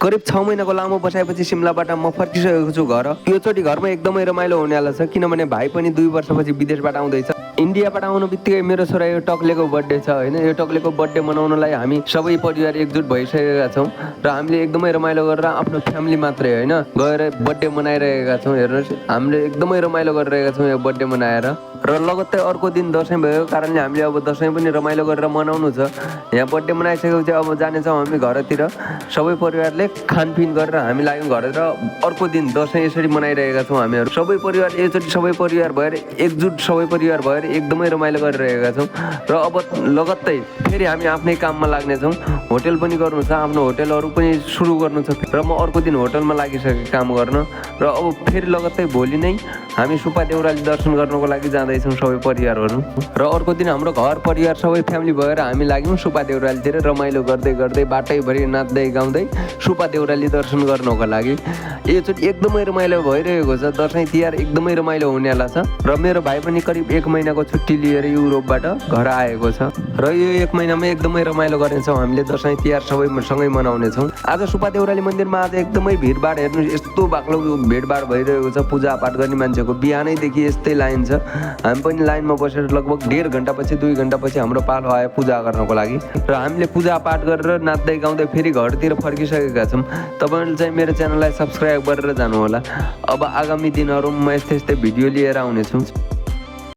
करिब 6 महिनाको लामो बसाएपछि सिमलाबाट म फर्किसकेको छु घर। योचोटि घरमा एकदमै रमाइलो हुनेवाला छ किनभने भाइ पनि 2 वर्षपछि विदेशबाट आउँदैछ। इन्डियाबाट आउनु बित्तिकै मेरो छोरा यो टक्लेको बर्थडे छ होइन। यो टक्लेको बर्थडे मनाउनलाई हामी सबै परिवार एकजुट भइसकेका छौँ र हामीले एकदमै रमाइलो गरेर आफ्नो फ्यामिली मात्रै होइन गएर बर्थडे मनाइरहेका छौँ। हेर्नुहोस् हामीले एकदमै रमाइलो गरिरहेका छौँ यो बर्थडे मनाएर। र लगत्तै अर्को दिन दसैँ भएको कारणले हामीले अब दसैँ पनि रमाइलो गरेर मनाउनु छ। यहाँ बर्थडे मनाइसकेपछि अब जानेछौँ हामी घरतिर। सबै परिवारले खानपिन गरेर हामी लाग्यौँ घर र अर्को दिन दसैँ यसरी मनाइरहेका छौँ हामीहरू। सबै परिवार एकचोटि सबै परिवार भएर एकजुट सबै परिवार भएर एकदमै रमाइलो गरिरहेका छौँ। र अब लगत्तै फेरि हामी आफ्नै काममा लाग्नेछौँ। होटल पनि गर्नु छ, आफ्नो होटलहरू पनि सुरु गर्नु छ र म अर्को दिन होटलमा लागिसकेँ काम गर्न। र अब फेरि लगत्तै भोलि नै हामी सुपा देउराली दर्शन गर्नको लागि जाँदैछौँ सबै परिवारहरू। र अर्को दिन हाम्रो घर परिवार सबै फ्यामिली भएर हामी लाग्यौँ सुपा देउरालीतिर रमाइलो गर्दै गर्दै बाटैभरि नाच्दै गाउँदै सुपा देउराली दर्शन गर्नको लागि। योचोटि एकदमै रमाइलो भइरहेको छ। दसैँ तिहार एकदमै रमाइलो हुनेवाला छ। र मेरो भाइ पनि करिब 1 महिनाको छुट्टी लिएर युरोपबाट घर आएको छ। र यो 1 महिनामा एकदमै रमाइलो गर्नेछौँ हामीले। दसैँ तिहार सबै सँगै मनाउनेछौँ। आज सुपा देउराली मन्दिरमा आज एकदमै भिडभाड हेर्नु यस्तो बाक्लो भिडभाड भइरहेको छ। पूजापाठ गर्ने मान्छेको बिहानैदेखि यस्तै लाइन छ। हामी पनि लाइनमा बसेर लगभग 1.5 घन्टापछि 2 घन्टापछि हाम्रो पालो आयो पूजा गर्नको लागि। र हामीले पूजापाठ गरेर नाच्दै गाउँदै फेरि घरतिर फर्किसकेका छौँ। तपाईँहरूले चाहिँ मेरो च्यानललाई सब्सक्राइब गरेर जानुहोला। अब आगामी दिनहरूमा म यस्तै भिडियो लिएर आउनेछु।